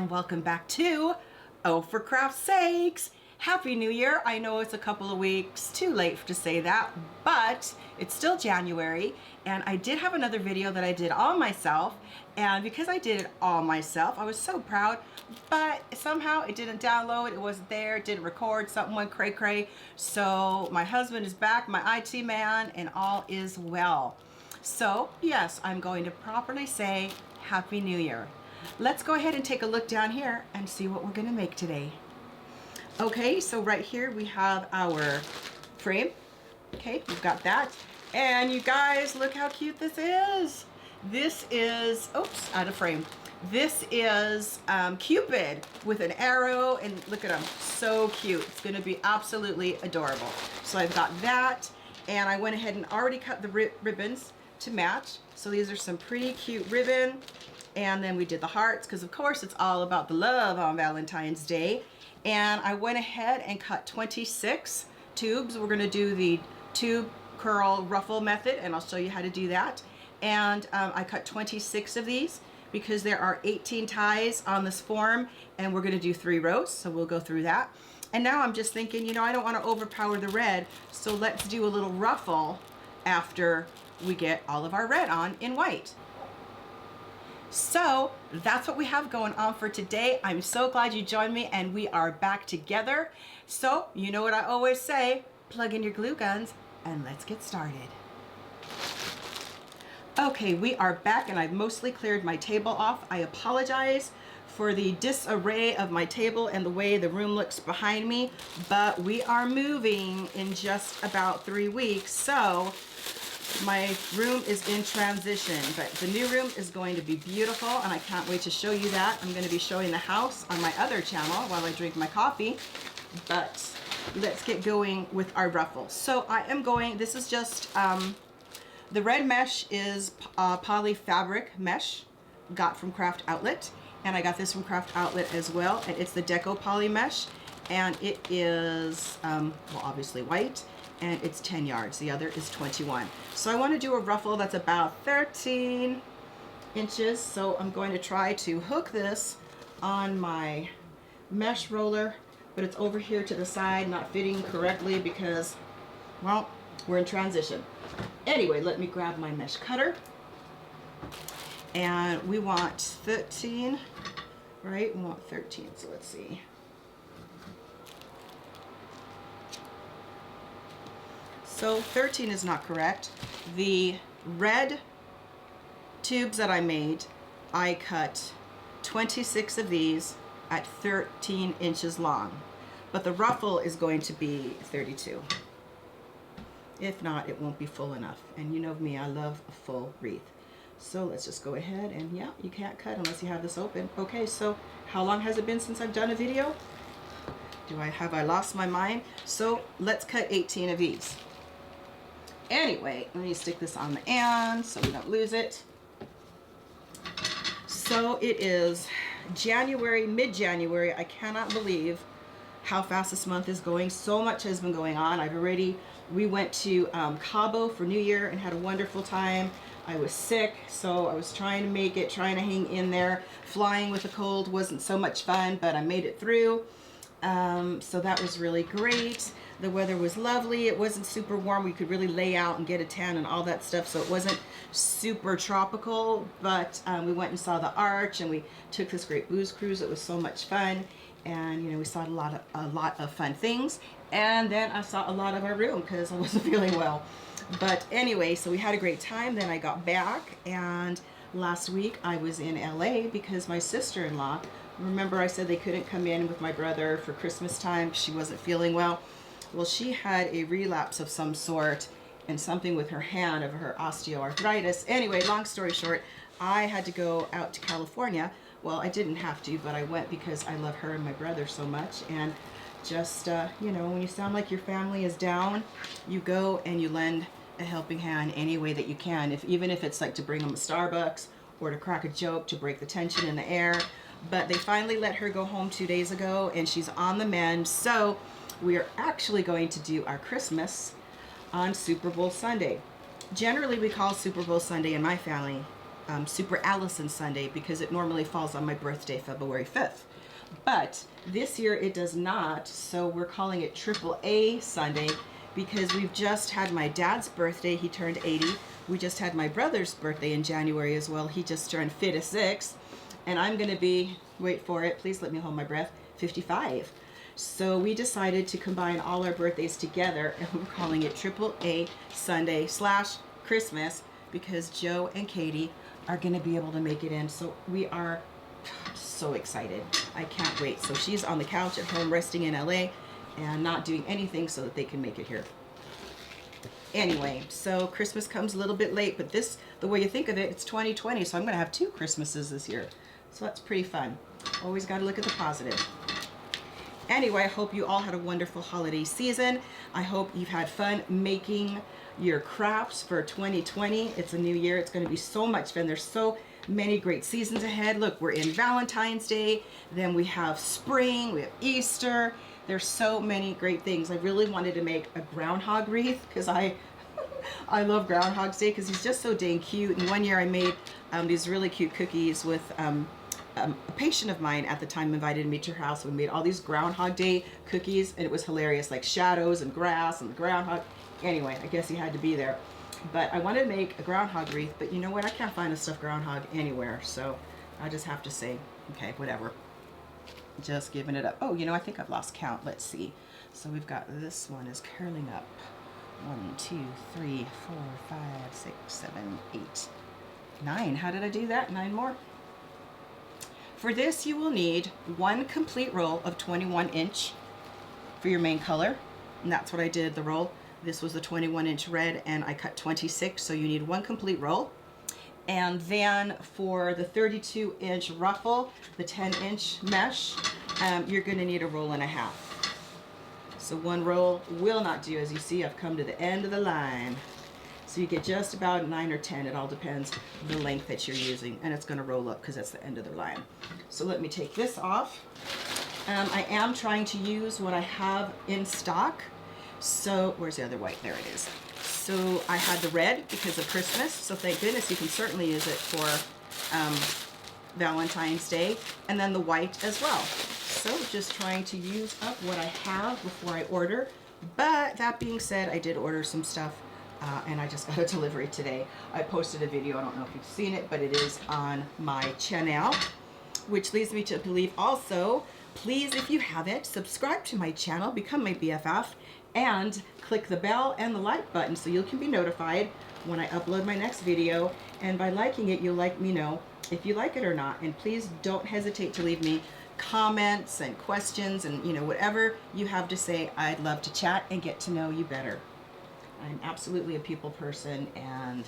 and welcome back to Ohforcraftsakes. Happy New Year. I know it's a couple of weeks too late to say that, but it's still January, and I did have another video that I did all myself, and because I did it all myself, I was so proud, but somehow it didn't download, it wasn't there, it didn't record, something went cray-cray. So my husband is back, my IT man, and all is well. So yes, I'm going to properly say Happy New Year. Let's go ahead and take a look down here and see what we're going to make today. Okay, so right here we have our frame. Okay, we've got that. And you guys, look how cute this is. This is, oops, out of frame. This is Cupid with an arrow, and look at him, so cute. It's going to be absolutely adorable. So I've got that, and I went ahead and already cut the ribbons to match. So these are some pretty cute ribbon. And then we did the hearts, because of course it's all about the love on Valentine's Day. And I went ahead and cut 26 tubes. We're going to do the tube curl ruffle method, and I'll show you how to do that. And I cut 26 of these because there are 18 ties on this form, and we're going to do 3 rows, so we'll go through that. And now I'm just thinking, you know, I don't want to overpower the red, so let's do a little ruffle after we get all of our red on in white. So that's what we have going on for today. I'm so glad you joined me, and we are back together. So you know what I always say, plug in your glue guns and let's get started. Okay, we are back, and I've mostly cleared my table off. I apologize for the disarray of my table and the way the room looks behind me, but we are moving in just about 3 weeks, so my room is in transition, but the new room is going to be beautiful, and I can't wait to show you that. I'm going to be showing the house on my other channel while I drink my coffee, but let's get going with our ruffles. So I am going, this is just, the red mesh is poly fabric mesh, got from Craft Outlet, and I got this from Craft Outlet as well, and it's the Deco Poly Mesh, and it is, well, obviously white, and it's 10 yards. The other is 21. So I want to do a ruffle that's about 13 inches. So I'm going to try to hook this on my mesh roller, but it's over here to the side, not fitting correctly because, well, we're in transition. Anyway, let me grab my mesh cutter. And we want 13, right? We want 13, so let's see. So 13 is not correct. The red tubes that I made, I cut 26 of these at 13 inches long. But the ruffle is going to be 32. If not, it won't be full enough. And you know me, I love a full wreath. So let's just go ahead, and yeah, you can't cut unless you have this open. Okay, so how long has it been since I've done a video? Have I lost my mind? So let's cut 18 of these. Anyway, let me stick this on the end so we don't lose it. So it is January, mid-January. I cannot believe how fast this month is going. So much has been going on. We went to Cabo for New Year and had a wonderful time. I was sick, so I was trying to make it, trying to hang in there. Flying with a cold wasn't so much fun, but I made it through. So that was really great. The weather was lovely. It wasn't super warm. We could really lay out and get a tan and all that stuff, so it wasn't super tropical, but we went and saw the arch, and we took this great booze cruise. It was so much fun, and you know, we saw a lot of fun things. And then I saw a lot of our room because I wasn't feeling well. But anyway, so we had a great time. Then I got back, and last week I was in LA because my sister-in-law, remember I said they couldn't come in with my brother for Christmas time, she wasn't feeling well. Well, she had a relapse of some sort, and something with her hand of her osteoarthritis. Anyway, long story short, I had to go out to California. Well, I didn't have to, but I went because I love her and my brother so much. And just, you know, when you sound like your family is down, you go and you lend a helping hand any way that you can. Even if it's like to bring them a Starbucks or to crack a joke to break the tension in the air. But they finally let her go home 2 days ago, and she's on the mend. So we are actually going to do our Christmas on Super Bowl Sunday. Generally, we call Super Bowl Sunday in my family Super Allison Sunday because it normally falls on my birthday, February 5th. But this year it does not, so we're calling it Triple A Sunday because we've just had my dad's birthday. He turned 80. We just had my brother's birthday in January as well. He just turned 56. And I'm going to be, wait for it, please let me hold my breath, 55. So we decided to combine all our birthdays together, and we're calling it Triple A Sunday / Christmas because Joe and Katie are going to be able to make it in. So we are so excited. I can't wait. So she's on the couch at home resting in LA and not doing anything so that they can make it here. Anyway, so Christmas comes a little bit late, but this, the way you think of it, it's 2020, so I'm going to have 2 Christmases this year. So that's pretty fun. Always got to look at the positive. Anyway, I hope you all had a wonderful holiday season. I hope you've had fun making your crafts for 2020. It's a new year. It's going to be so much fun. There's so many great seasons ahead. Look, we're in Valentine's Day. Then we have spring. We have Easter. There's so many great things. I really wanted to make a groundhog wreath because I love Groundhog's Day because he's just so dang cute. And one year I made these really cute cookies with a patient of mine at the time invited me to her house. We made all these Groundhog Day cookies and it was hilarious, like shadows and grass and the groundhog. Anyway, I guess he had to be there. But I wanted to make a groundhog wreath, but you know what? I can't find a stuffed groundhog anywhere. So I just have to say, okay, whatever. Just giving it up. Oh, you know, I think I've lost count. Let's see. So we've got this one is curling up. 1, 2, 3, 4, 5, 6, 7, 8, 9. How did I do that? 9 more. For this, you will need 1 complete roll of 21-inch for your main color. And that's what I did, the roll. This was the 21-inch red, and I cut 26, so you need 1 complete roll. And then for the 32-inch ruffle, the 10-inch mesh, you're going to need a roll and a half. So 1 roll will not do. As you see, I've come to the end of the line. So you get just about 9 or 10. It all depends the length that you're using. And it's going to roll up because that's the end of the line. So let me take this off. I am trying to use what I have in stock. So where's the other white? There it is. So I had the red because of Christmas. So thank goodness you can certainly use it for Valentine's Day. And then the white as well. So just trying to use up what I have before I order. But that being said, I did order some stuff and I just got a delivery today. I posted a video, I don't know if you've seen it, but it is on my channel, which leads me to believe also, please, if you haven't, subscribe to my channel, become my BFF, and click the bell and the like button so you can be notified when I upload my next video. And by liking it, you'll let me know if you like it or not. And please don't hesitate to leave me comments and questions and, you know, whatever you have to say. I'd love to chat and get to know you better. I'm absolutely a people person and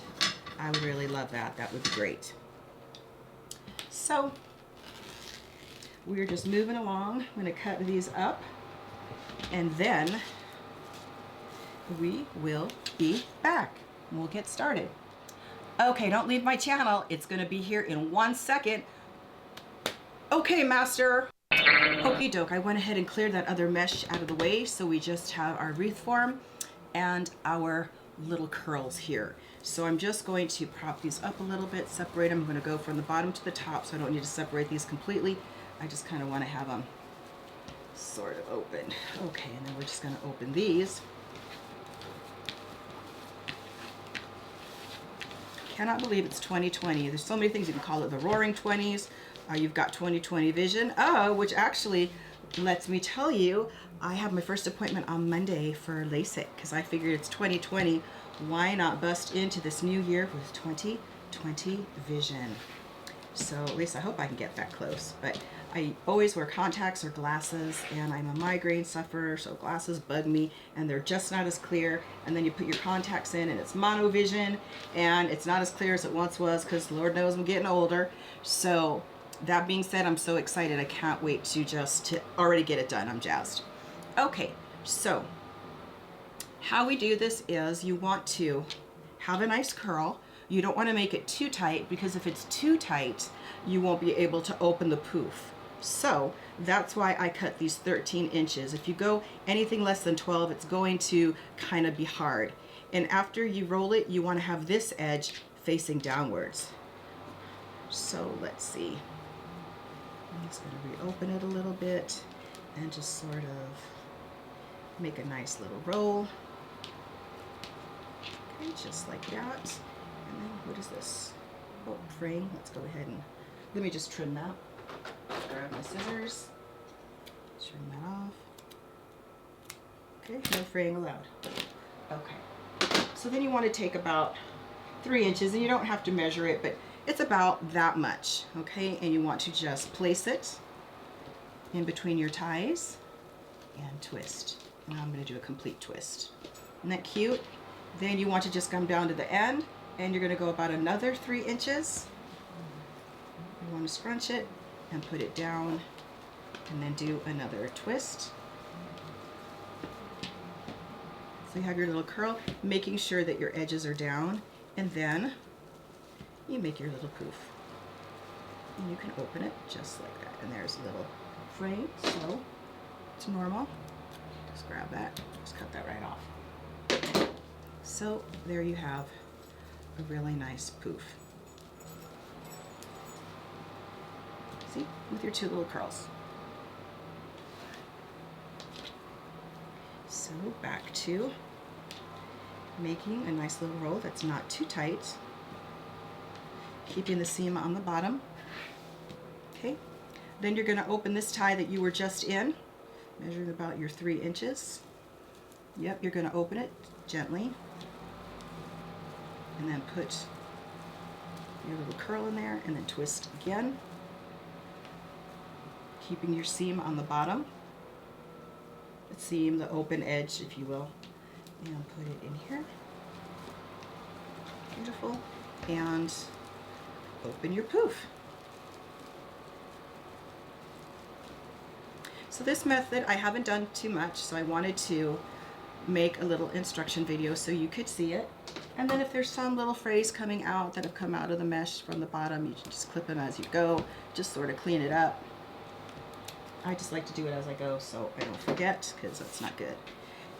I would really love that. That would be great. So we're just moving along. I'm going to cut these up and then we will be back. We'll get started. Okay, don't leave my channel. It's going to be here in 1 second. Okay, master. Okie doke, I went ahead and cleared that other mesh out of the way, so we just have our wreath form and our little curls here. So I'm just going to prop these up a little bit, separate them. I'm going to go from the bottom to the top, so I don't need to separate these completely. I just kind of want to have them sort of open. Okay, and then we're just going to open these. Cannot believe it's 2020. There's so many things you can call it. The Roaring 20s. You've got 2020 vision. Oh, which actually lets me tell you, I have my first appointment on Monday for LASIK because I figured it's 2020. Why not bust into this new year with 2020 vision? So at least I hope I can get that close. But I always wear contacts or glasses, and I'm a migraine sufferer, so glasses bug me, and they're just not as clear. And then you put your contacts in, and it's monovision, and it's not as clear as it once was because Lord knows I'm getting older. So that being said, I'm so excited. I can't wait to already get it done. I'm jazzed. Okay, so how we do this is you want to have a nice curl. You don't want to make it too tight because if it's too tight, you won't be able to open the poof. So that's why I cut these 13 inches. If you go anything less than 12, it's going to kind of be hard. And after you roll it, you want to have this edge facing downwards. So let's see. I'm just going to reopen it a little bit and just sort of make a nice little roll. Okay, just like that. And then what is this? Oh, fraying. Let's go ahead and let me just trim that. Grab my scissors. Trim that off. Okay, no fraying allowed. Okay. So then you want to take about 3 inches, and you don't have to measure it, but it's about that much, okay? And you want to just place it in between your ties and twist. Now I'm going to do a complete twist. Isn't that cute? Then you want to just come down to the end, and you're going to go about another 3 inches. You want to scrunch it and put it down, and then do another twist. So you have your little curl, making sure that your edges are down, and then you make your little poof. And you can open it just like that. And there's a little frame, so it's normal. Just grab that, just cut that right off. So there you have a really nice poof. See, with your 2 little curls. So back to making a nice little roll that's not too tight, keeping the seam on the bottom. Okay, then you're going to open this tie that you were just in, measuring about your 3 inches. Yep, you're going to open it gently, and then put your little curl in there, and then twist again, keeping your seam on the bottom, the seam, the open edge, if you will, and put it in here. Beautiful. And open your poof. So this method I haven't done too much, so I wanted to make a little instruction video so you could see it. And then if there's some little frays coming out that have come out of the mesh from the bottom, you can just clip them as you go, just sort of clean it up. I just like to do it as I go so I don't forget, because that's not good.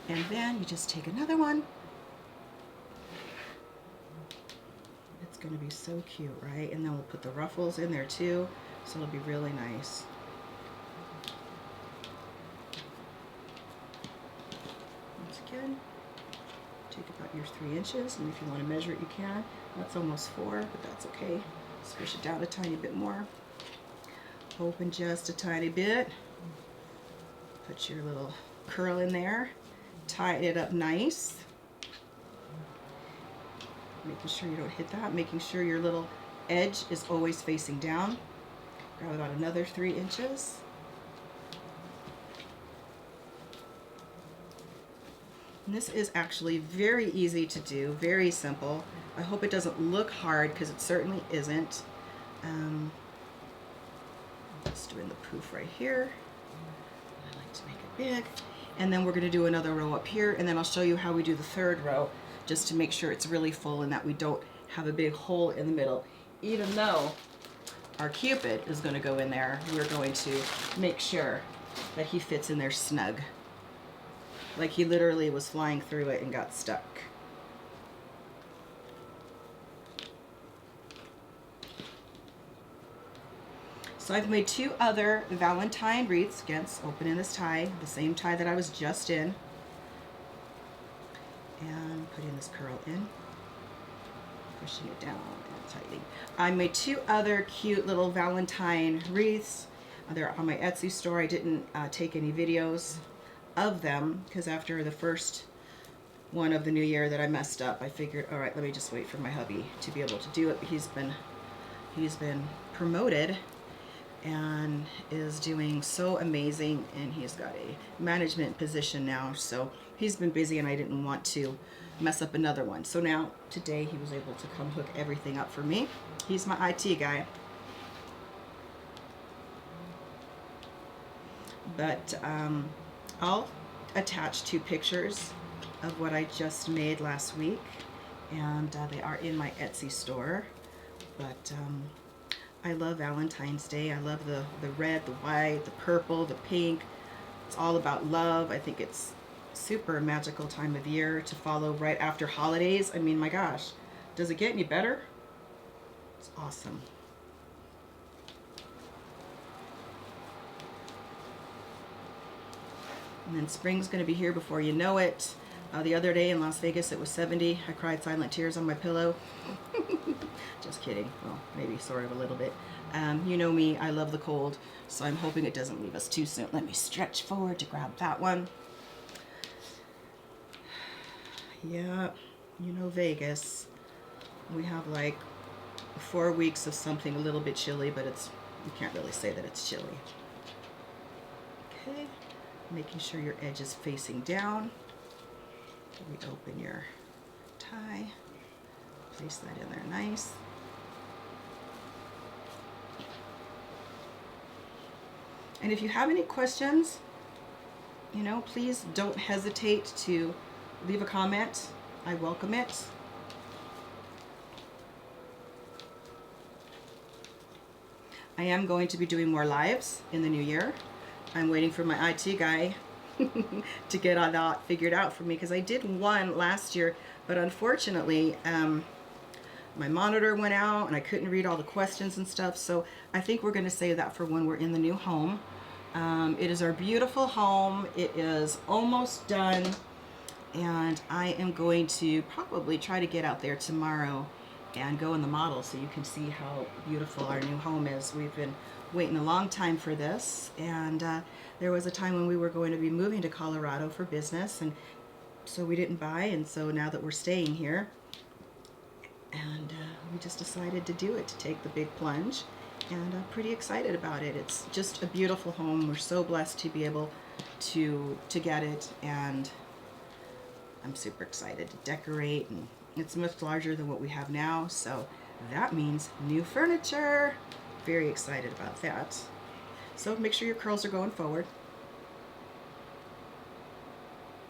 And then you just take another one. It's going to be so cute, right? And then we'll put the ruffles in there too, so it'll be really nice. Once again, take about your 3 inches, and if you want to measure it, you can. That's almost 4, but that's okay. Squish it down a tiny bit more. Open just a tiny bit. Put your little curl in there. Tie it up nice. Making sure you don't hit that. Making sure your little edge is always facing down. Grab about another 3 inches. And this is actually very easy to do, very simple. I hope it doesn't look hard, because it certainly isn't. Just doing the poof right here. I like to make it big. And then we're going to do another row up here, and then I'll show you how we do the 3rd row, just to make sure it's really full and that we don't have a big hole in the middle. Even though our Cupid is going to go in there, we're going to make sure that he fits in there snug. Like he literally was flying through it and got stuck. So I've made 2 other Valentine wreaths, against opening this tie, the same tie that I was just in, and putting this curl in, pushing it down and tightening. I made 2 other cute little Valentine wreaths. They're on my Etsy store. I didn't take any videos of them, because after the first one of the new year that I messed up, I figured, all right, let me just wait for my hubby to be able to do it. But he's been promoted and is doing so amazing, and he's got a management position now, so he's been busy, and I didn't want to mess up another one. So now today he was able to come hook everything up for me. He's my IT guy. But I'll attach 2 pictures of what I just made last week, and they are in my Etsy store. But I love Valentine's Day. I love the red, the white, the purple, the pink. It's all about love. I think it's super magical time of year to follow right after holidays. I mean, my gosh, does it get any better? It's awesome. And then spring's going to be here before you know it. The other day in Las Vegas, it was 70. I cried silent tears on my pillow. Just kidding. Well, maybe sort of a little bit. You know me, I love the cold, so I'm hoping it doesn't leave us too soon. Let me stretch forward to grab that one. Yeah, you know Vegas. We have like 4 weeks of something a little bit chilly, but you can't really say that it's chilly. Okay, making sure your edge is facing down. Reopen your tie, place that in there nice. And if you have any questions, you know, please don't hesitate to leave a comment. I welcome it. I am going to be doing more lives in the new year. I'm waiting for my IT guy to get all that figured out for me, because I did one last year, but unfortunately my monitor went out and I couldn't read all the questions and stuff, so I think we're going to save that for when we're in the new home. It is our beautiful home. It is almost done, and I am going to probably try to get out there tomorrow and go in the model so you can see how beautiful our new home is. We've been waiting a long time for this, and there was a time when we were going to be moving to Colorado for business, and so we didn't buy, and so now that we're staying here, and we just decided to do it, to take the big plunge, and I'm pretty excited about it. It's just a beautiful home. We're so blessed to be able to get it, and I'm super excited to decorate, and it's much larger than what we have now, so that means new furniture. Very excited about that. So make sure your curls are going forward.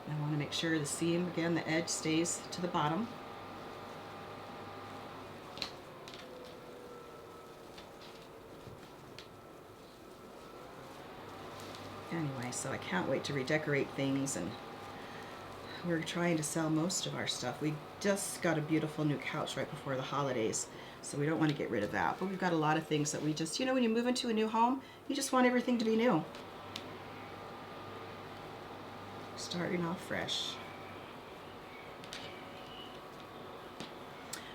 I want to make sure the seam, again, the edge stays to the bottom. Anyway, so I can't wait to redecorate things, and we're trying to sell most of our stuff. We just got a beautiful new couch right before the holidays, so we don't want to get rid of that. But we've got a lot of things that we just, you know, when you move into a new home, you just want everything to be new. Starting off fresh.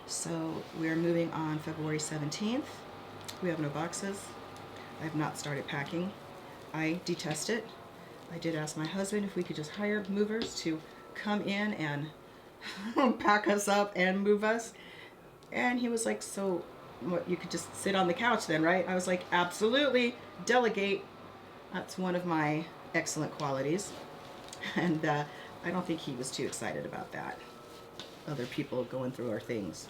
So we're moving on February 17th. We have no boxes. I have not started packing. I detest it. I did ask my husband if we could just hire movers to come in and pack us up and move us. And he was like, so what, you could just sit on the couch then, right? I was like, absolutely, delegate. That's one of my excellent qualities. And I don't think he was too excited about that. Other people going through our things.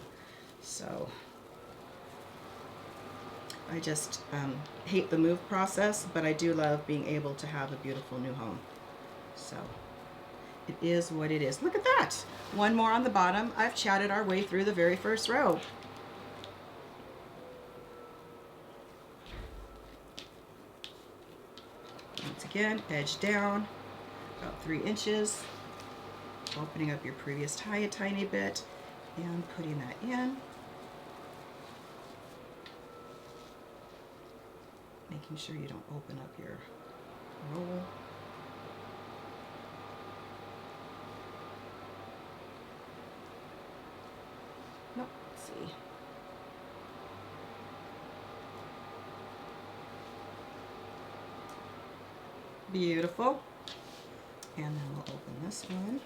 So I just hate the move process, but I do love being able to have a beautiful new home. So it is what it is. Look at that. One more on the bottom. I've chatted our way through the very first row. Once again, edge down, about 3 inches. Opening up your previous tie a tiny bit and putting that in. Making sure you don't open up your roll. Nope, let's see. Beautiful. And then we'll open this one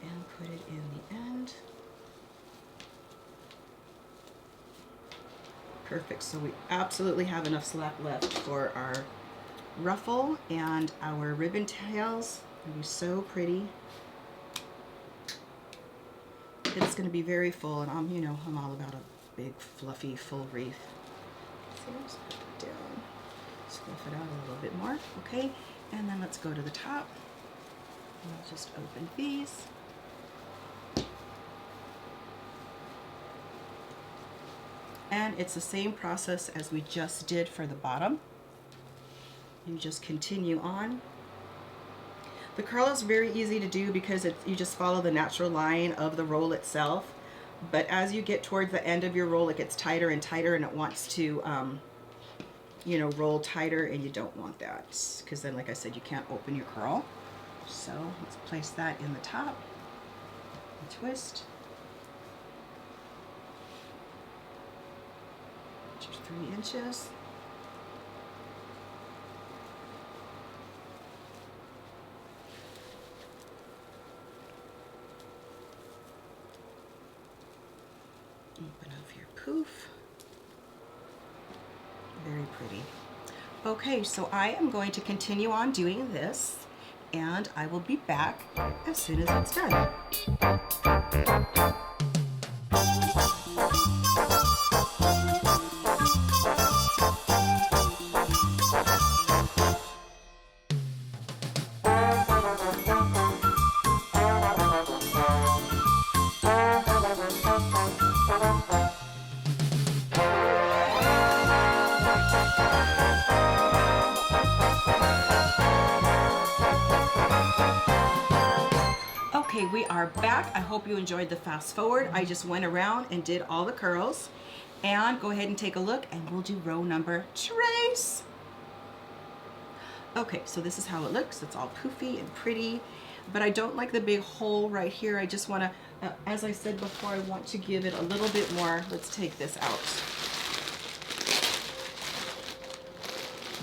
and put it in the end. Perfect. So we absolutely have enough slack left for our ruffle, and our ribbon tails will be so pretty. It's going to be very full, and you know, I'm all about a big, fluffy, full wreath. So let's put it down, fluff it out a little bit more. Okay, and then let's go to the top. I'll just open these. And it's the same process as we just did for the bottom. You just continue on. The curl is very easy to do because you just follow the natural line of the roll itself. But as you get towards the end of your roll, it gets tighter and tighter, and it wants to, you know, roll tighter, and you don't want that, because then, like I said, you can't open your curl. So let's place that in the top and twist. Just 3 inches. Open up your poof. Very pretty. Okay, so I am going to continue on doing this, and I will be back as soon as it's done. Okay, we are back. I hope you enjoyed the fast forward. I just went around and did all the curls. And go ahead and take a look, and we'll do row number trace. Okay, so this is how it looks. It's all poofy and pretty, but I don't like the big hole right here. I just want to, as I said before, I want to give it a little bit more. Let's take this out.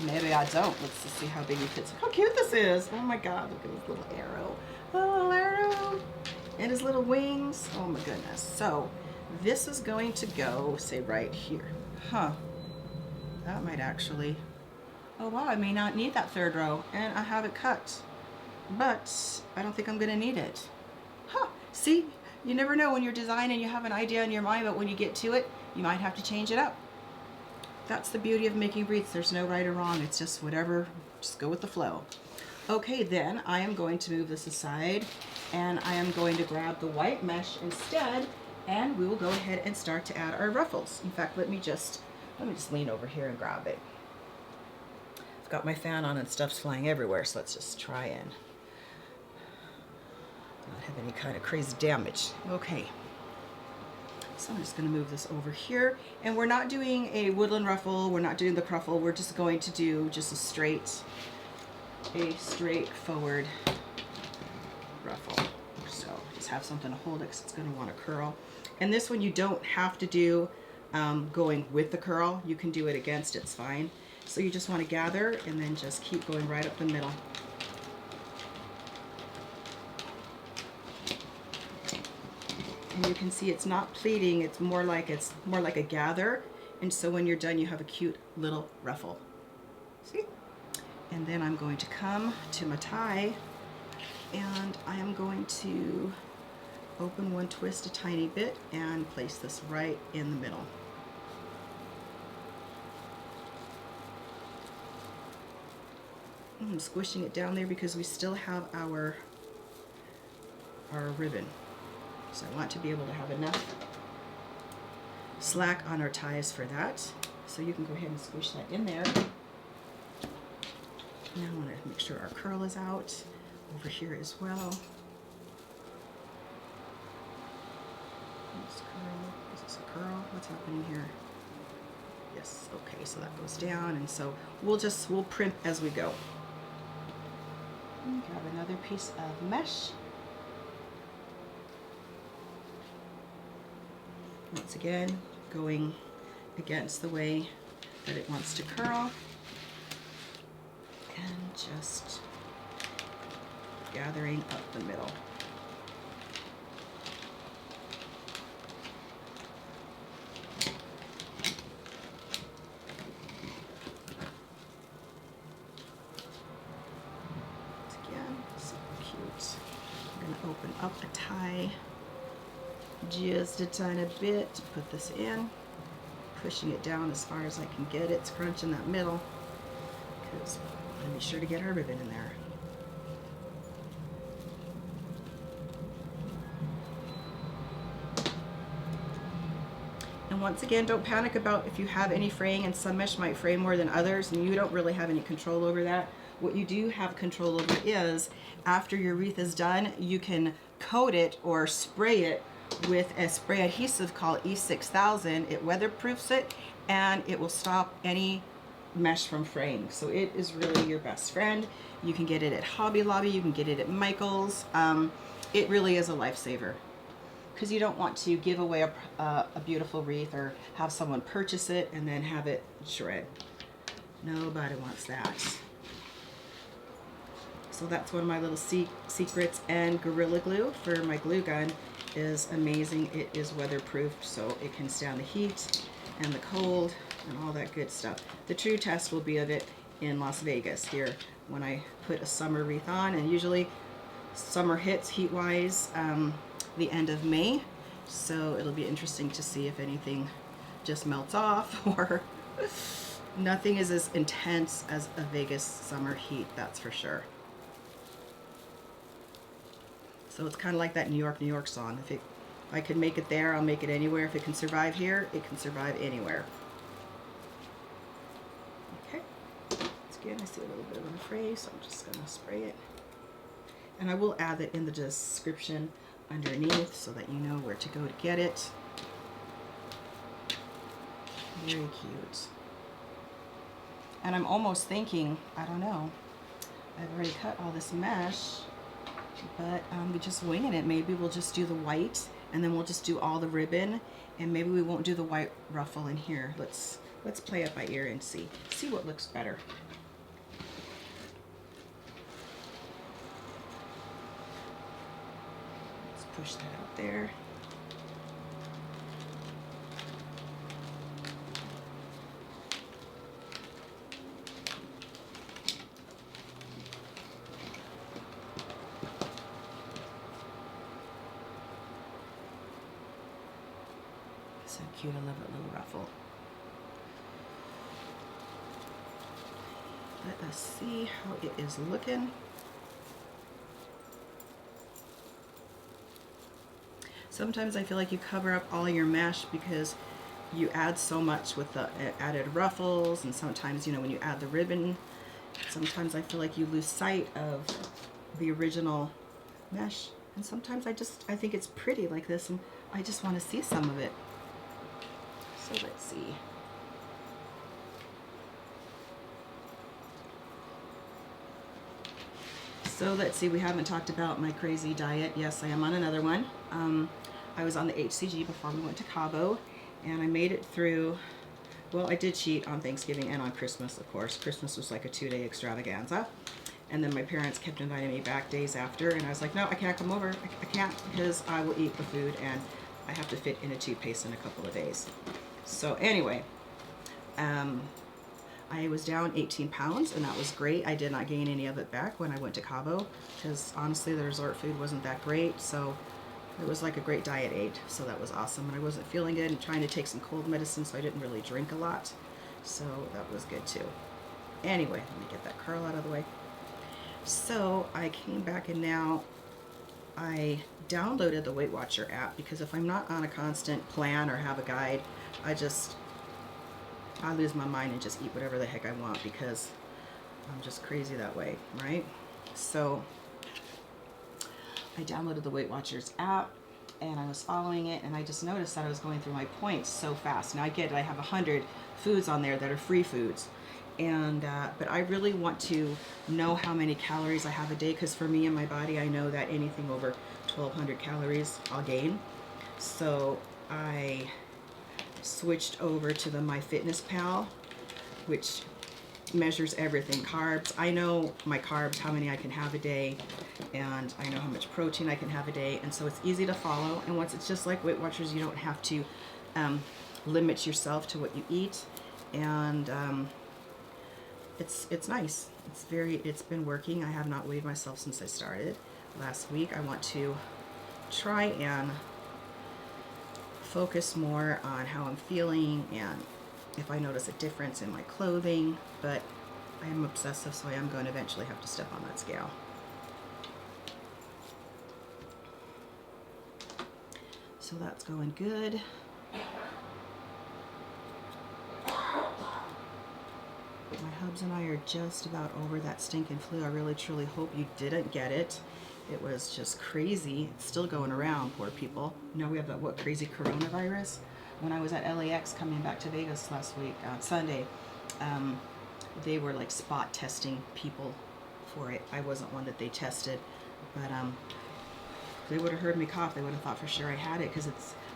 Maybe I don't. Let's just see how big it fits. How cute this is. Oh my God, look at his little arrow. Oh, little arrow. And his little wings. Oh my goodness. So this is going to go, say, right here. Huh. That might actually, oh wow, I may not need that 3rd row, and I have it cut. But I don't think I'm gonna need it. Huh, see, you never know when you're designing, you have an idea in your mind, but when you get to it, you might have to change it up. That's the beauty of making wreaths. There's no right or wrong. It's just whatever, just go with the flow. Okay, then I am going to move this aside, and I am going to grab the white mesh instead, and we will go ahead and start to add our ruffles. In fact, let me just lean over here and grab it. I've got my fan on and stuff's flying everywhere, so let's just try and not have any kind of crazy damage. Okay. So I'm just going to move this over here, and we're not doing a woodland ruffle, we're not doing the cruffle, we're just going to do just a straightforward ruffle. So just have something to hold it because it's going to want to curl. And this one you don't have to do going with the curl, you can do it against, it's fine. So you just want to gather and then just keep going right up the middle. And you can see it's not pleating, it's more like a gather, and so when you're done you have a cute little ruffle. See? And then I'm going to come to my tie, and I am going to open one twist a tiny bit and place this right in the middle. I'm squishing it down there because we still have our ribbon. So I want to be able to have enough slack on our ties for that. So you can go ahead and squish that in there. Now I want to make sure our curl is out over here as well. This curl, is this a curl? What's happening here? Yes, okay, so that goes down, and so we'll print as we go. Grab another piece of mesh. Once again, going against the way that it wants to curl, and just gathering up the middle. Again, so cute. I'm going to open up a tie just a tiny bit to put this in, pushing it down as far as I can get it, scrunching that middle, because I want to be sure to get our ribbon in there. And once again, don't panic about if you have any fraying, and some mesh might fray more than others, and you don't really have any control over that. What you do have control over is, after your wreath is done, you can coat it or spray it with a spray adhesive called E6000. It weatherproofs it, and it will stop any mesh from fraying. So it is really your best friend. You can get it at Hobby Lobby, you can get it at Michael's. It really is a lifesaver, because you don't want to give away a beautiful wreath or have someone purchase it and then have it shred. Nobody wants that. So that's one of my little secrets. And Gorilla Glue for my glue gun is amazing. It is weatherproof, so it can stand the heat and the cold and all that good stuff. The true test will be of it in Las Vegas here when I put a summer wreath on, and usually summer hits heat-wise the end of May, so it'll be interesting to see if anything just melts off or nothing is as intense as a Vegas summer heat, that's for sure. So it's kind of like that New York song. If I could make it there, I'll make it anywhere. If it can survive here, it can survive anywhere. Okay, again, I see a little bit of a fray, so I'm just going to spray it. And I will add it in the description underneath so that you know where to go to get it. Very cute. And I'm almost thinking, I don't know, I've already cut all this mesh, but we're just winging it. Maybe we'll just do the white, and then we'll just do all the ribbon, and maybe we won't do the white ruffle in here. Let's play it by ear and see what looks better. Let's push that out there. So cute, I love that little ruffle. Let us see how it is looking. Sometimes I feel like you cover up all your mesh because you add so much with the added ruffles, and sometimes, you know, when you add the ribbon, sometimes I feel like you lose sight of the original mesh. And sometimes I think it's pretty like this, and I just want to see some of it. So let's see. So let's see, we haven't talked about my crazy diet. Yes, I am on another one. I was on the HCG before we went to Cabo, and I made it through. Well, I did cheat on Thanksgiving and on Christmas, of course. Christmas was like a 2-day extravaganza. And then my parents kept inviting me back days after, and I was like, no, I can't come over. I can't, because I will eat the food, and I have to fit in a toothpaste in a couple of days. So anyway, I was down 18 pounds, and that was great. I did not gain any of it back when I went to Cabo, because honestly the resort food wasn't that great, so it was like a great diet aid, so that was awesome. And I wasn't feeling good and trying to take some cold medicine, so I didn't really drink a lot, so that was good too. Anyway, let me get that curl out of the way. So I came back, and now I downloaded the Weight Watcher app, because if I'm not on a constant plan or have a guide, I lose my mind and just eat whatever the heck I want, because I'm just crazy that way, right? So I downloaded the Weight Watchers app, and I was following it, and I just noticed that I was going through my points so fast. Now I get it, I have 100 foods on there that are free foods, and but I really want to know how many calories I have a day, because for me and my body, I know that anything over 1,200 calories I'll gain. So I switched over to the MyFitnessPal, which measures everything. Carbs, I know my carbs, how many I can have a day, and I know how much protein I can have a day, and so it's easy to follow. And once it's just like Weight Watchers, you don't have to limit yourself to what you eat, and it's nice. It's been working. I have not weighed myself since I started last week. I want to try and focus more on how I'm feeling and if I notice a difference in my clothing, but I am obsessive, so I am going to eventually have to step on that scale. So that's going good. My hubs and I are just about over that stinking flu. I really truly hope you didn't get it. It was just crazy. It's still going around, poor people. You know, we have that, what, crazy coronavirus? When I was at LAX coming back to Vegas last week, Sunday, they were like spot testing people for it. I wasn't one that they tested, but if they would have heard me cough, they would have thought for sure I had it, because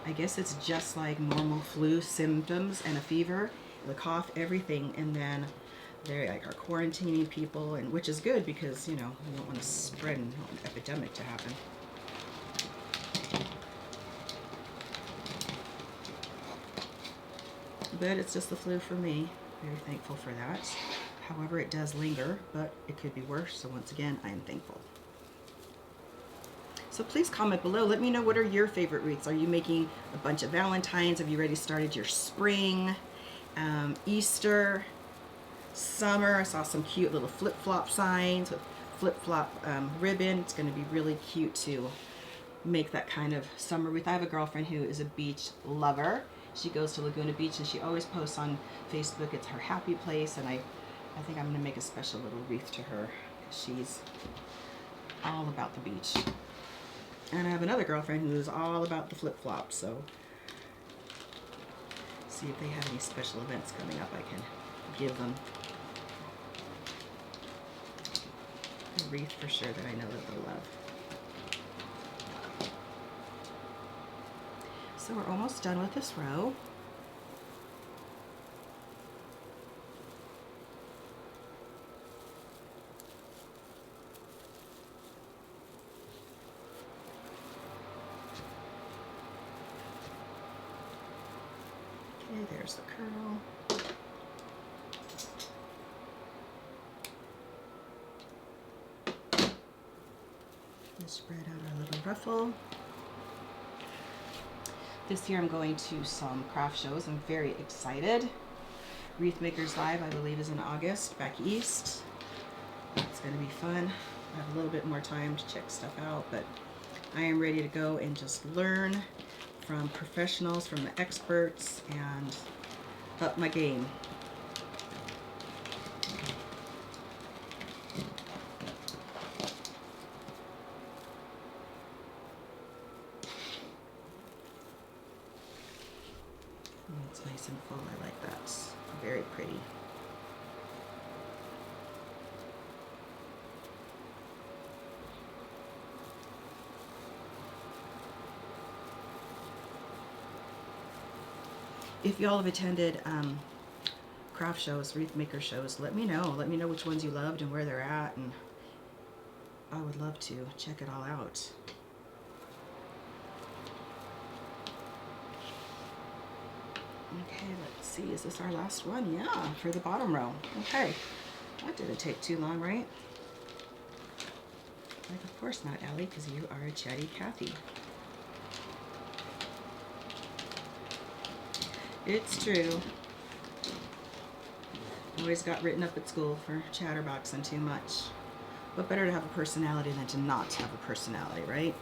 I guess it's just like normal flu symptoms and a fever, the cough, everything, and then they like are quarantining people, and which is good because, you know, we don't want to spread an epidemic to happen. But it's just the flu for me. Very thankful for that. However, it does linger, but it could be worse. So once again, I am thankful. So please comment below. Let me know, what are your favorite wreaths? Are you making a bunch of Valentines? Have you already started your spring, Easter, summer? I saw some cute little flip-flop signs with flip-flop ribbon. It's going to be really cute to make that kind of summer wreath. I have a girlfriend who is a beach lover. She goes to Laguna Beach and she always posts on Facebook. It's her happy place, and I think I'm going to make a special little wreath to her. She's all about the beach. And I have another girlfriend who's all about the flip-flops, so see if they have any special events coming up I can give them a wreath for sure that I know that they'll love. So we're almost done with this row. Okay, there's the curl. Let's spread out our little ruffle. This year I'm going to some craft shows. I'm very excited. Wreath Makers Live, I believe, is in August, back east. It's going to be fun. I have a little bit more time to check stuff out, but I am ready to go and just learn from professionals, from the experts, and up my game. It's nice and full. I like that. It's very pretty. If y'all have attended craft shows, wreath maker shows, let me know. Let me know which ones you loved and where they're at, and I would love to check it all out. Okay, let's see. Is this our last one? Yeah, for the bottom row. Okay, that didn't take too long, right? Like, of course not, Allie, because you are a chatty Cathy. It's true. Always got written up at school for chatterboxing too much. But better to have a personality than to not have a personality, right?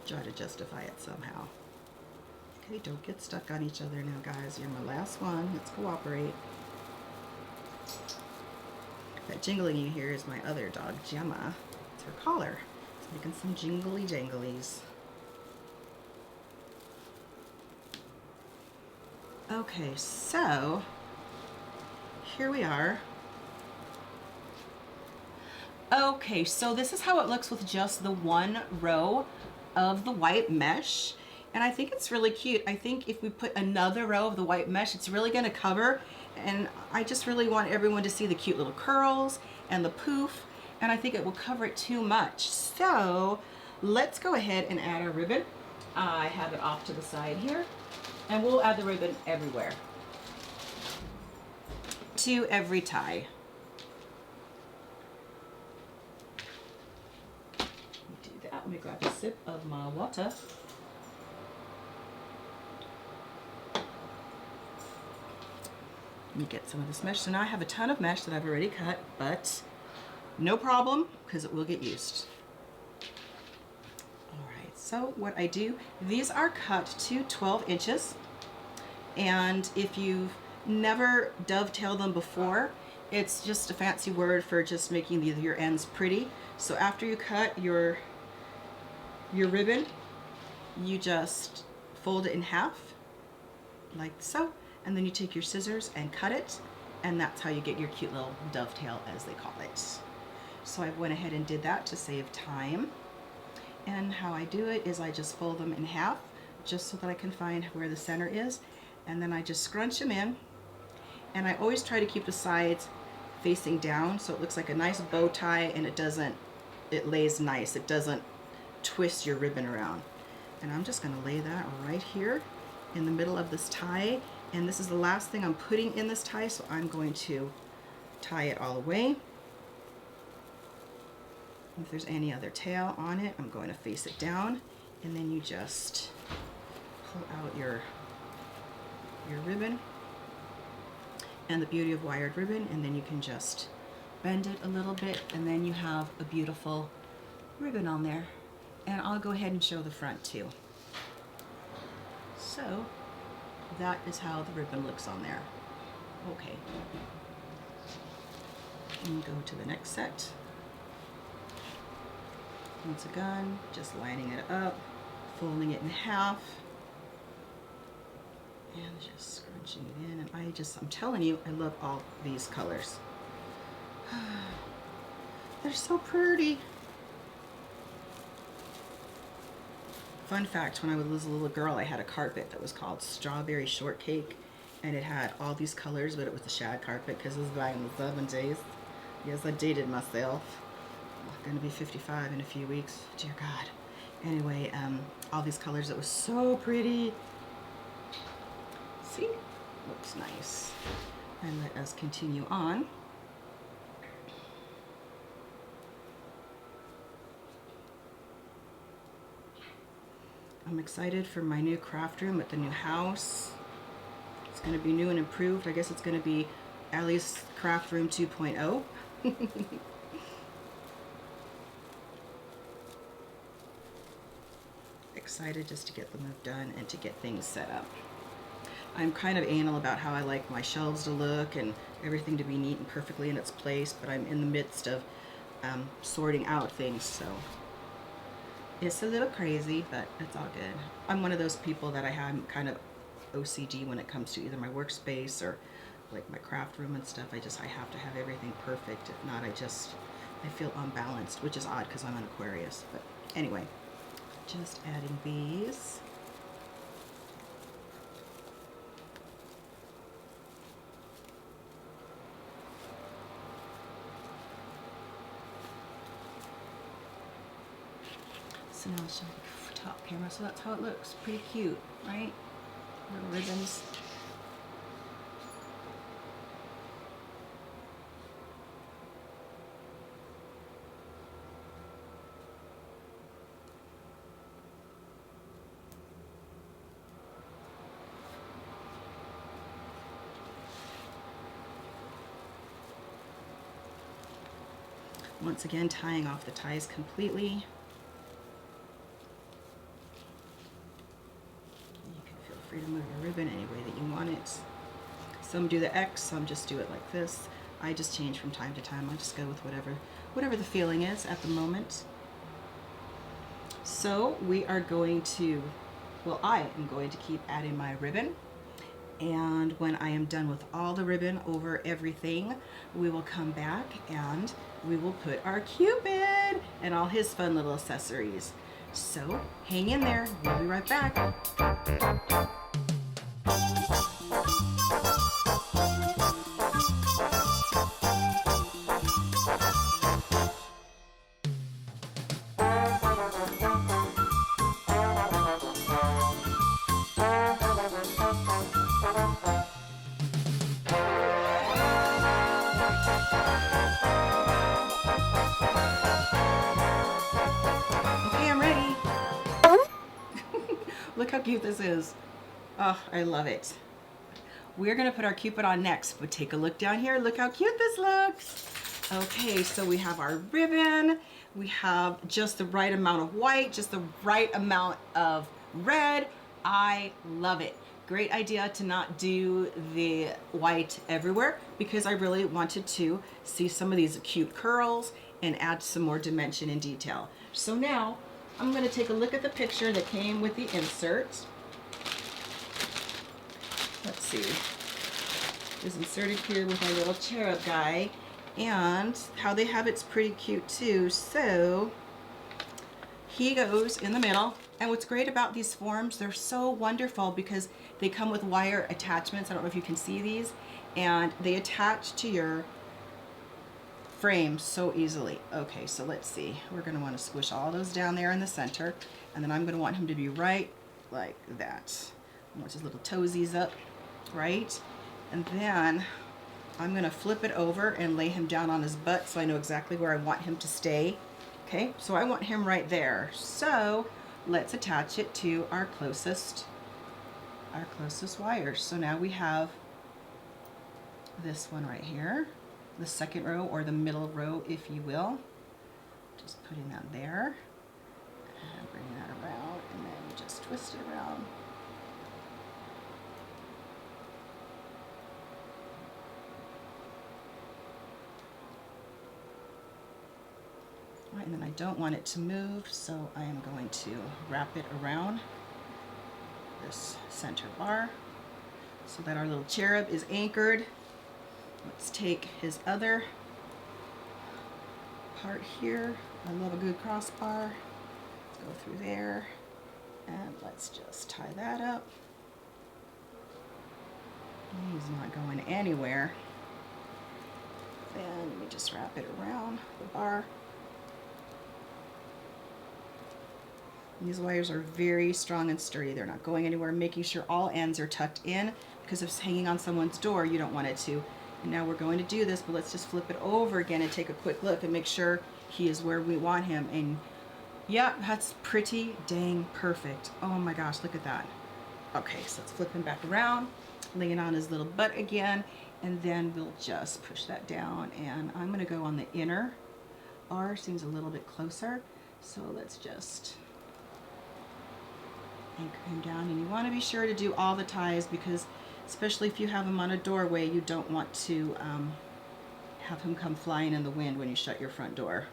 Try to justify it somehow. Okay, don't get stuck on each other now, guys. You're my last one. Let's cooperate. That jingling you hear is my other dog, Gemma. It's her collar. It's making some jingly janglies. Okay, so here we are. Okay, so this is how it looks with just the one row of the white mesh. And I think it's really cute. I think if we put another row of the white mesh, it's really gonna cover. And I just really want everyone to see the cute little curls and the poof. And I think it will cover it too much. So let's go ahead and add our ribbon. I have it off to the side here. And we'll add the ribbon everywhere, to every tie. Let me do that. Let me grab a sip of my water. Let me get some of this mesh. So now I have a ton of mesh that I've already cut, but no problem, because it will get used. So what I do, these are cut to 12 inches, and if you've never dovetailed them before, it's just a fancy word for just making your ends pretty. So after you cut your ribbon, you just fold it in half, like so, and then you take your scissors and cut it, and that's how you get your cute little dovetail, as they call it. So I went ahead and did that to save time. And how I do it is I just fold them in half just so that I can find where the center is, and then I just scrunch them in, and I always try to keep the sides facing down so it looks like a nice bow tie, and it lays nice. It doesn't twist your ribbon around. And I'm just going to lay that right here in the middle of this tie, and this is the last thing I'm putting in this tie, so I'm going to tie it all the way. If there's any other tail on it, I'm going to face it down, and then you just pull out your ribbon, and the beauty of wired ribbon, and then you can just bend it a little bit, and then you have a beautiful ribbon on there. And I'll go ahead and show the front too. So that is how the ribbon looks on there. Okay, and go to the next set. Once again, just lining it up, folding it in half, and just scrunching it in. And I'm telling you, I love all these colors. They're so pretty. Fun fact, when I was a little girl, I had a carpet that was called Strawberry Shortcake, and it had all these colors, but it was a shag carpet because it was back in the 70s. Yes, I dated myself. I'm gonna be 55 in a few weeks. Dear God. Anyway, all these colors, it was so pretty. See? Looks nice. And let us continue on. I'm excited for my new craft room at the new house. It's going to be new and improved. I guess it's going to be Allie's craft room 2.0. Excited just to get the move done and to get things set up. I'm kind of anal about how I like my shelves to look and everything to be neat and perfectly in its place, but I'm in the midst of sorting out things, so it's a little crazy, but it's all good. I'm one of those people that I have kind of OCD when it comes to either my workspace or like my craft room and stuff. I have to have everything perfect. If not, I feel unbalanced, which is odd because I'm an Aquarius. But anyway, just adding these. So now I'll show you top camera. So that's how it looks. Pretty cute, right? Little ribbons. Once again, tying off the ties completely. To move your ribbon any way that you want it. Some do the X, some just do it like this. I just change from time to time. I just go with whatever the feeling is at the moment. So we are going to, well, I am going to keep adding my ribbon, and when I am done with all the ribbon over everything, we will come back and we will put our Cupid and all his fun little accessories. So hang in there, we'll be right back. Look how cute this is. Oh, I love it. We're gonna put our Cupid on next, but take a look down here. Look how cute this looks. Okay, so we have our ribbon. We have just the right amount of white, just the right amount of red. I love it. Great idea to not do the white everywhere because I really wanted to see some of these cute curls and add some more dimension and detail. So now I'm going to take a look at the picture that came with the insert. Let's see. is inserted here with our little cherub guy. And how they have it's pretty cute too. So he goes in the middle. And what's great about these forms, they're so wonderful because they come with wire attachments. I don't know if you can see these. And they attach to your frame so easily. Okay, so let's see. We're going to want to squish all those down there in the center. And then I'm going to want him to be right like that. I want his little toesies up, right? And then I'm going to flip it over and lay him down on his butt so I know exactly where I want him to stay. Okay, so I want him right there. So let's attach it to our closest wires. So now we have this one right here, the second row or the middle row, if you will. Just putting that there and bringing that around, and then just twist it around. Right, and then I don't want it to move, so I am going to wrap it around this center bar so that our little cherub is anchored. Let's take his other part here. I love a good crossbar. Let's go through there, and let's just tie that up. He's not going anywhere. Then let me just wrap it around the bar. These wires are very strong and sturdy. They're not going anywhere, making sure all ends are tucked in, because if it's hanging on someone's door, you don't want it to. And now we're going to do this, but let's just flip it over again and take a quick look and make sure he is where we want him. And yeah, that's pretty dang perfect. Oh my gosh, look at that. Okay, so let's flip him back around, lay it on his little butt again, and then we'll just push that down. And I'm gonna go on the inner bar, seems a little bit closer. So let's just anchor him down. And you want to be sure to do all the ties, because especially if you have him on a doorway, you don't want to have him come flying in the wind when you shut your front door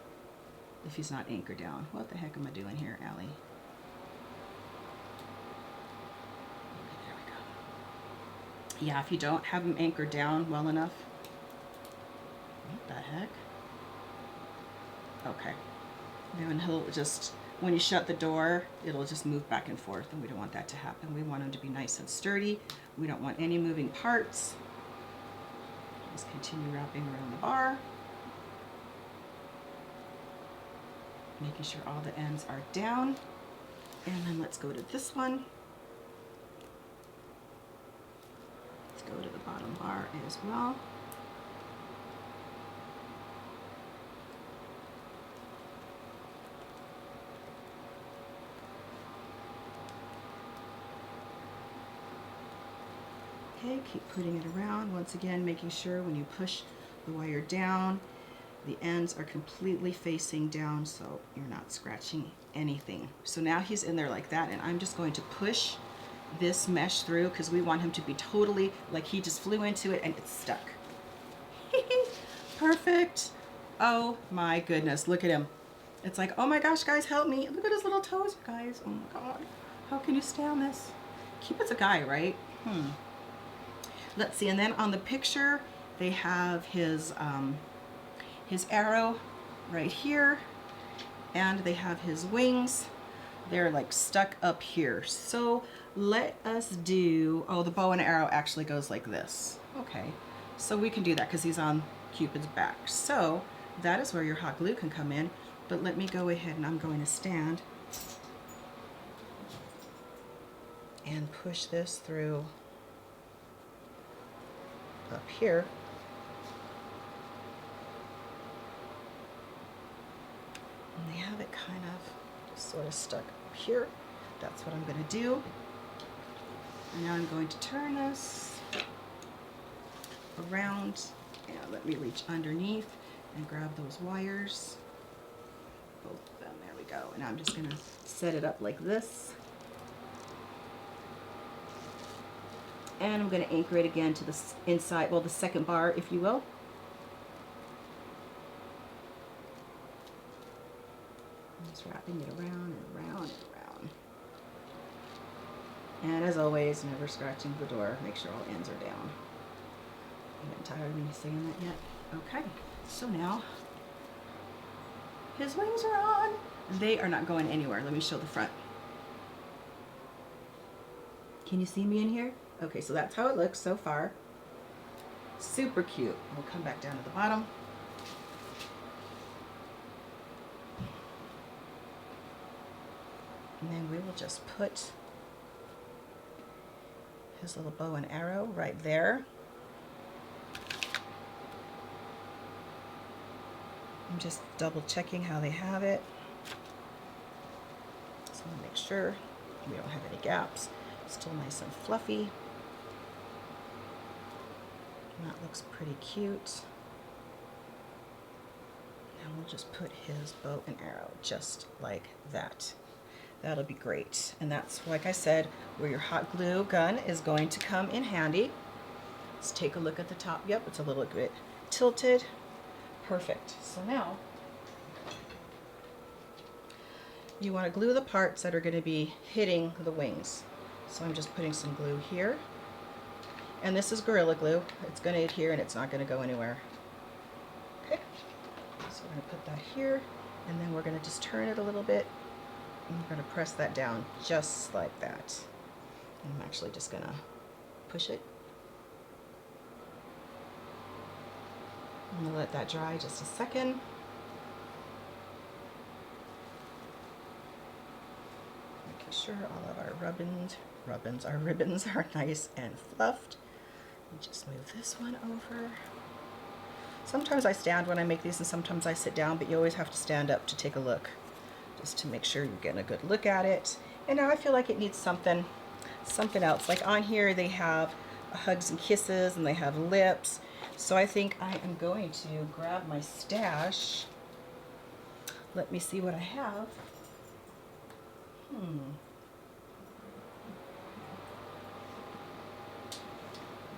if he's not anchored down. What the heck am I doing here, Allie? Okay, there we go. Yeah, if you don't have him anchored down well enough. What the heck? Okay. Then he'll just, when you shut the door, it'll just move back and forth, and we don't want that to happen. We want him to be nice and sturdy. We don't want any moving parts. Just continue wrapping around the bar, making sure all the ends are down. And then let's go to this one. Let's go to the bottom bar as well. Okay, keep putting it around. Once again, making sure when you push the wire down, the ends are completely facing down so you're not scratching anything. So now he's in there like that, and I'm just going to push this mesh through because we want him to be totally like he just flew into it and it's stuck. Perfect. Oh my goodness, look at him. It's like, oh my gosh, guys, help me. Look at his little toes, guys. Oh my God. How can you stay on this? Cupid's a guy, right? Let's see, and then on the picture, they have his arrow right here, and they have his wings. They're like stuck up here. So let us do, oh, the bow and arrow actually goes like this. Okay, so we can do that because he's on Cupid's back. So that is where your hot glue can come in, but let me go ahead and I'm going to stand and push this through up here. And they have it kind of just sort of stuck up here. That's what I'm going to do. And now I'm going to turn this around, and let me reach underneath and grab those wires. Both of them, there we go. And I'm just going to set it up like this. And I'm going to anchor it again to the inside, well, the second bar, if you will. I'm just wrapping it around and around and around. And as always, never scratching the door. Make sure all ends are down. I'm getting tired of me saying that yet. Okay, so now his wings are on. They are not going anywhere. Let me show the front. Can you see me in here? Okay, so that's how it looks so far. Super cute. We'll come back down to the bottom. And then we will just put his little bow and arrow right there. I'm just double checking how they have it. So I want to make sure we don't have any gaps. Still nice and fluffy. And that looks pretty cute. Now we'll just put his bow and arrow just like that. That'll be great. And that's, like I said, where your hot glue gun is going to come in handy. Let's take a look at the top. Yep, it's a little bit tilted. Perfect. So now you want to glue the parts that are going to be hitting the wings. So I'm just putting some glue here. And this is Gorilla Glue. It's going to adhere and it's not going to go anywhere. Okay. So we're going to put that here, and then we're going to just turn it a little bit. And we're going to press that down just like that. And I'm actually just going to push it. I'm going to let that dry just a second. Making sure all of our ribbons are nice and fluffed. And just move this one over. Sometimes I stand when I make these and sometimes I sit down, but you always have to stand up to take a look, just to make sure you're getting a good look at it. And now I feel like it needs something else. Like on here they have hugs and kisses and they have lips. So I think I am going to grab my stash. Let me see what I have.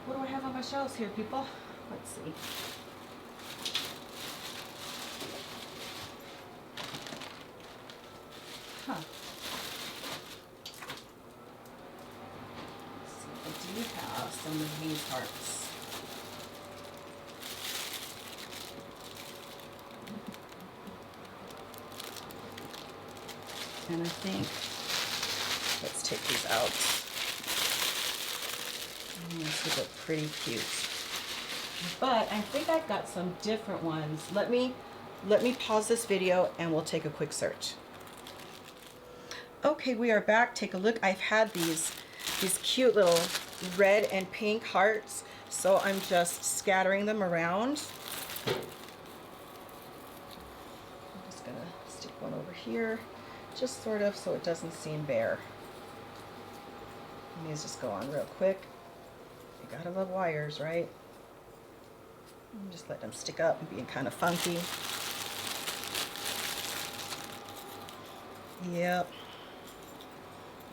What do I have on my shelves here, people? Let's see. Huh. Let's see, I do have some of these hearts. And I think, let's take these out. These would look pretty cute. But I think I've got some different ones. Let me pause this video and we'll take a quick search. Okay, we are back. Take a look. I've had these cute little red and pink hearts, so I'm just scattering them around. I'm just gonna stick one over here, just sort of so it doesn't seem bare. And these just go on real quick. You gotta love wires, right? And just let them stick up and being kind of funky. Yep.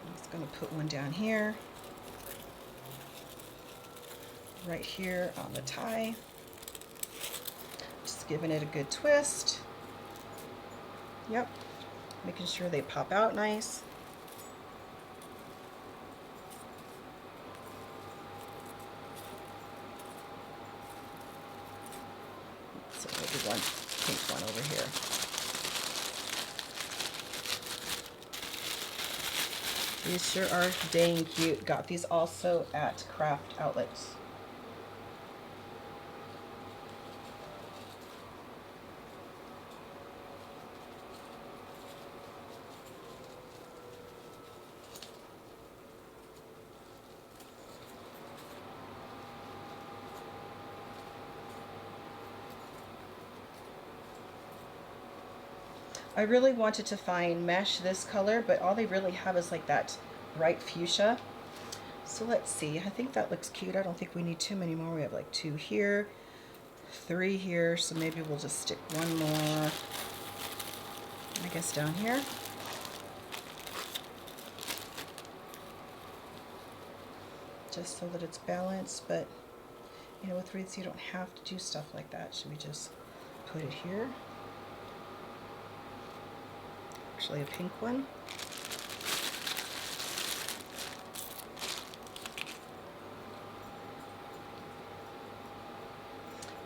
I'm just gonna put one down here, right here on the tie. Just giving it a good twist. Yep. Making sure they pop out nice. So maybe one pink one over here. These sure are dang cute. Got these also at craft outlets. I really wanted to find mesh this color, but all they really have is like that bright fuchsia. So let's see, I think that looks cute. I don't think we need too many more. We have like 2 here, 3 here, so maybe we'll just stick one more, I guess, down here. Just so that it's balanced, but you know, with wreaths you don't have to do stuff like that. Should we just put it here? Actually a pink one.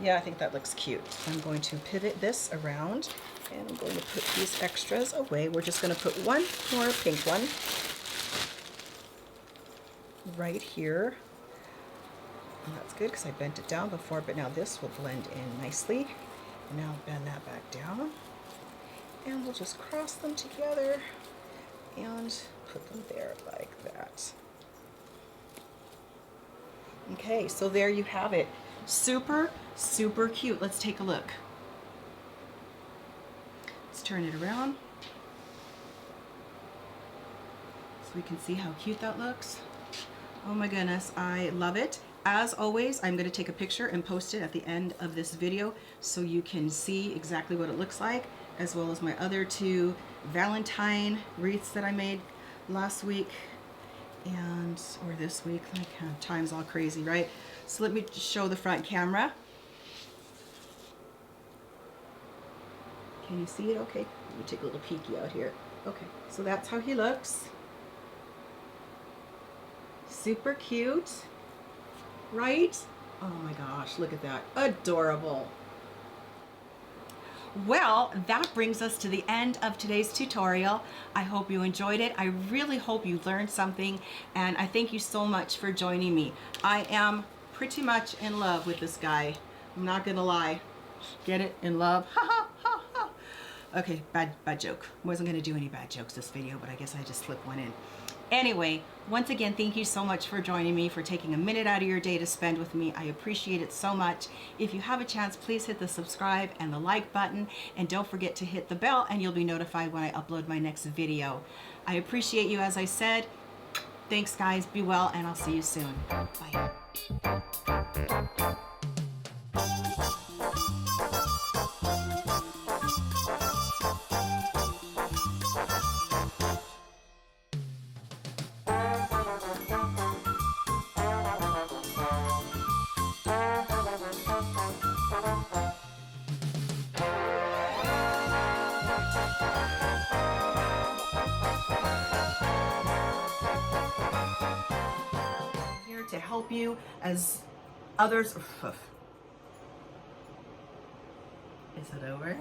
Yeah, I think that looks cute. I'm going to pivot this around and I'm going to put these extras away. We're just going to put one more pink one right here. And that's good because I bent it down before, but now this will blend in nicely. And now bend that back down. And we'll just cross them together and put them there like that. Okay, so there you have it. Super, super cute. Let's take a look. Let's turn it around so we can see how cute that looks. Oh my goodness, I love it. As always, I'm going to take a picture and post it at the end of this video so you can see exactly what it looks like, as well as my other two Valentine wreaths that I made last week and or this week. Like, time's all crazy, right? So let me show the front camera. Can you see it? Okay, let me take a little peeky out here. Okay, so that's how he looks. Super cute, right? Oh my gosh, look at that. Adorable. Well, that brings us to the end of today's tutorial. I hope you enjoyed it. I really hope you learned something, and I thank you so much for joining me. I am pretty much in love with this guy. I'm not gonna lie. Get it? In love? Ha ha ha ha. Okay, bad joke. Wasn't gonna do any bad jokes this video, but I guess I just slipped one in. Anyway, once again, thank you so much for joining me, for taking a minute out of your day to spend with me. I appreciate it so much. If you have a chance, please hit the subscribe and the like button, and don't forget to hit the bell and you'll be notified when I upload my next video. I appreciate you, as I said. Thanks guys, be well, and I'll see you soon. Bye. To help you as others. Is it over?